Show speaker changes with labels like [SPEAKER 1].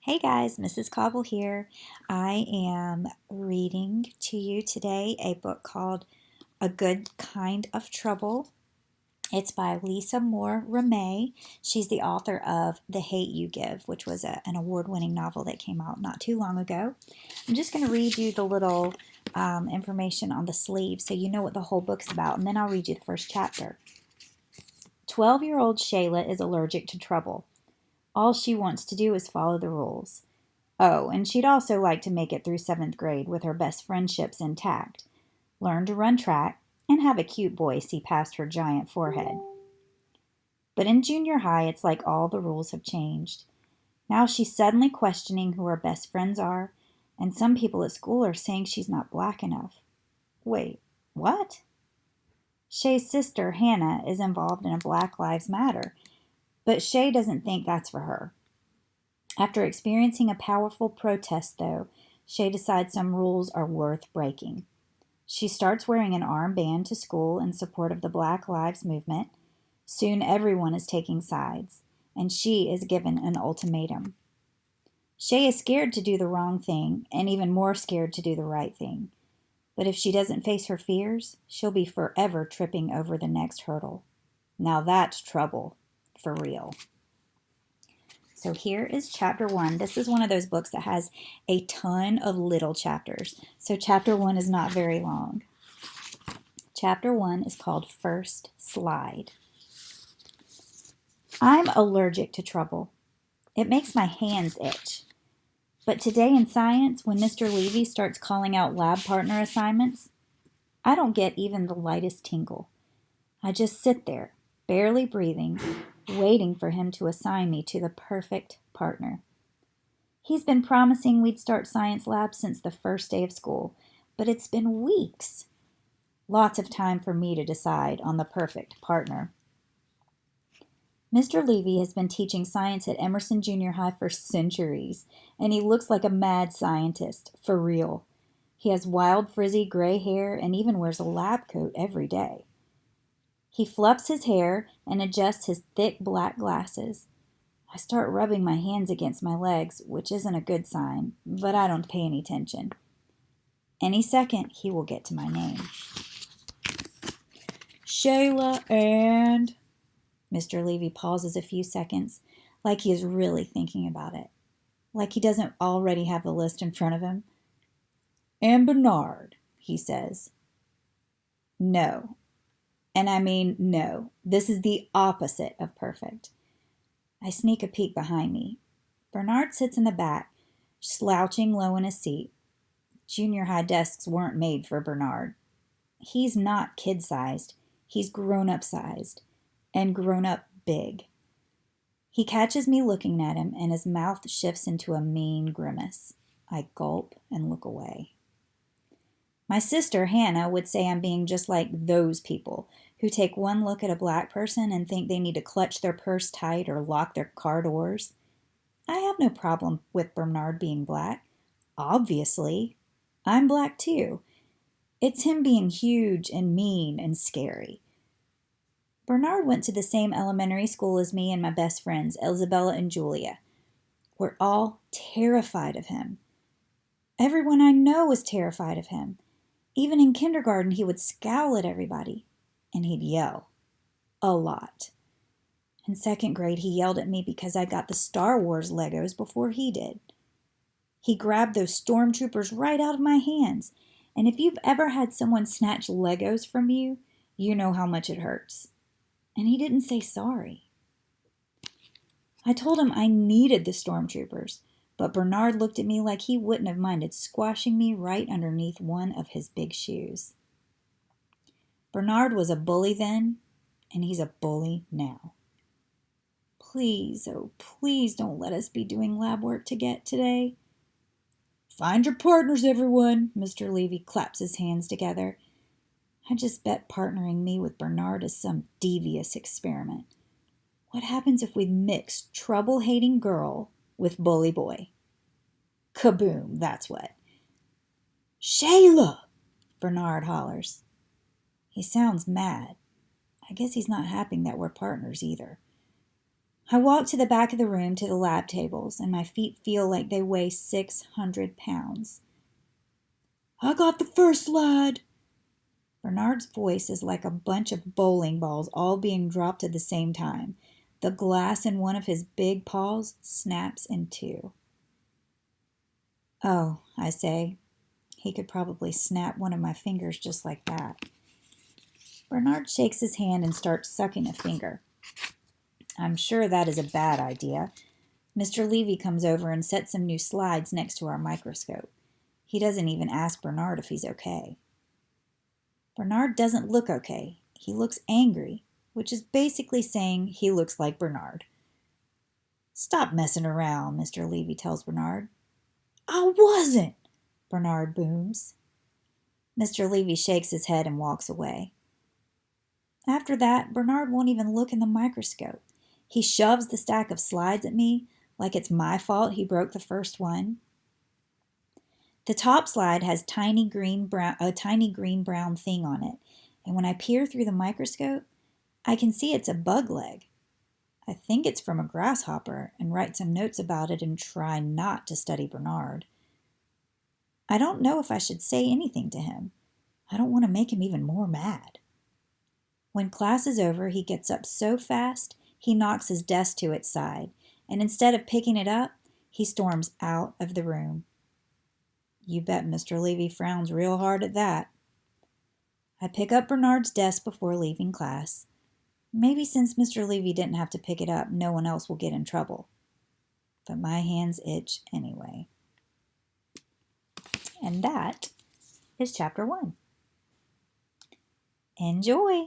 [SPEAKER 1] Hey guys, Mrs. Cobble here. I am reading to you today a book called A Good Kind of Trouble. It's by Lisa Moore Ramée. She's the author of The Hate You Give, which was an award-winning novel that came out not too long ago. I'm just going to read you the little information on the sleeve so you know what the whole book's about, and then I'll read you the first chapter. 12-year-old Shayla is allergic to trouble. All she wants to do is follow the rules. Oh, and she'd also like to make it through 7th grade with her best friendships intact, learn to run track, and have a cute boy see past her giant forehead. But in junior high, it's like all the rules have changed. Now she's suddenly questioning who her best friends are, and some people at school are saying she's not black enough. Wait, what? Shay's sister, Hannah, is involved in a Black Lives Matter, but Shay doesn't think that's for her. After experiencing a powerful protest, though, Shay decides some rules are worth breaking. She starts wearing an armband to school in support of the Black Lives Movement. Soon everyone is taking sides, and she is given an ultimatum. Shay is scared to do the wrong thing, and even more scared to do the right thing. But if she doesn't face her fears, she'll be forever tripping over the next hurdle. Now that's trouble, for real. So here is chapter 1. This is one of those books that has a ton of little chapters. So chapter 1 is not very long. Chapter 1 is called First Slide. I'm allergic to trouble. It makes my hands itch. But today in science, when Mr. Levy starts calling out lab partner assignments, I don't get even the lightest tingle. I just sit there, barely breathing, waiting for him to assign me to the perfect partner. He's been promising we'd start science labs since the first day of school, but it's been weeks. Lots of time for me to decide on the perfect partner. Mr. Levy has been teaching science at Emerson Junior High for centuries, and he looks like a mad scientist, for real. He has wild, frizzy gray hair and even wears a lab coat every day. He fluffs his hair and adjusts his thick black glasses. I start rubbing my hands against my legs, which isn't a good sign, but I don't pay any attention. Any second, he will get to my name. Shayla and... Mr. Levy pauses a few seconds, like he is really thinking about it. Like he doesn't already have the list in front of him. And Bernard, he says. No. And I mean no. This is the opposite of perfect. I sneak a peek behind me. Bernard sits in the back, slouching low in his seat. Junior high desks weren't made for Bernard. He's not kid-sized. He's grown-up sized. And grown-up big. He catches me looking at him, and his mouth shifts into a mean grimace. I gulp and look away. My sister, Hannah, would say I'm being just like those people who take one look at a black person and think they need to clutch their purse tight or lock their car doors. I have no problem with Bernard being black. Obviously. I'm black too. It's him being huge and mean and scary. Bernard went to the same elementary school as me and my best friends, Isabella and Julia. We're all terrified of him. Everyone I know was terrified of him. Even in kindergarten, he would scowl at everybody, and he'd yell. A lot. In 2nd grade, he yelled at me because I got the Star Wars Legos before he did. He grabbed those stormtroopers right out of my hands, and if you've ever had someone snatch Legos from you, you know how much it hurts. And he didn't say sorry. I told him I needed the stormtroopers, but Bernard looked at me like he wouldn't have minded squashing me right underneath one of his big shoes. Bernard was a bully then, and he's a bully now. Please, oh please don't let us be doing lab work today. Find your partners, everyone, Mr. Levy claps his hands together. I just bet partnering me with Bernard is some devious experiment. What happens if we mix trouble-hating girl with bully boy? Kaboom, that's what. Shayla! Bernard hollers. He sounds mad. I guess he's not happy that we're partners either. I walk to the back of the room to the lab tables, and my feet feel like they weigh 600 pounds. I got the first slide. Bernard's voice is like a bunch of bowling balls all being dropped at the same time. The glass in one of his big paws snaps in two. Oh, I say. He could probably snap one of my fingers just like that. Bernard shakes his hand and starts sucking a finger. I'm sure that is a bad idea. Mr. Levy comes over and sets some new slides next to our microscope. He doesn't even ask Bernard if he's okay. Bernard doesn't look okay. He looks angry, which is basically saying he looks like Bernard. Stop messing around, Mr. Levy tells Bernard. I wasn't, Bernard booms. Mr. Levy shakes his head and walks away. After that, Bernard won't even look in the microscope. He shoves the stack of slides at me like it's my fault he broke the first one. The top slide has a tiny green brown thing on it, and when I peer through the microscope, I can see it's a bug leg. I think it's from a grasshopper and write some notes about it and try not to study Bernard. I don't know if I should say anything to him. I don't want to make him even more mad. When class is over, he gets up so fast, he knocks his desk to its side, and instead of picking it up, he storms out of the room. You bet Mr. Levy frowns real hard at that. I pick up Bernard's desk before leaving class. Maybe since Mr. Levy didn't have to pick it up, no one else will get in trouble. But my hands itch anyway. And that is chapter 1. Enjoy!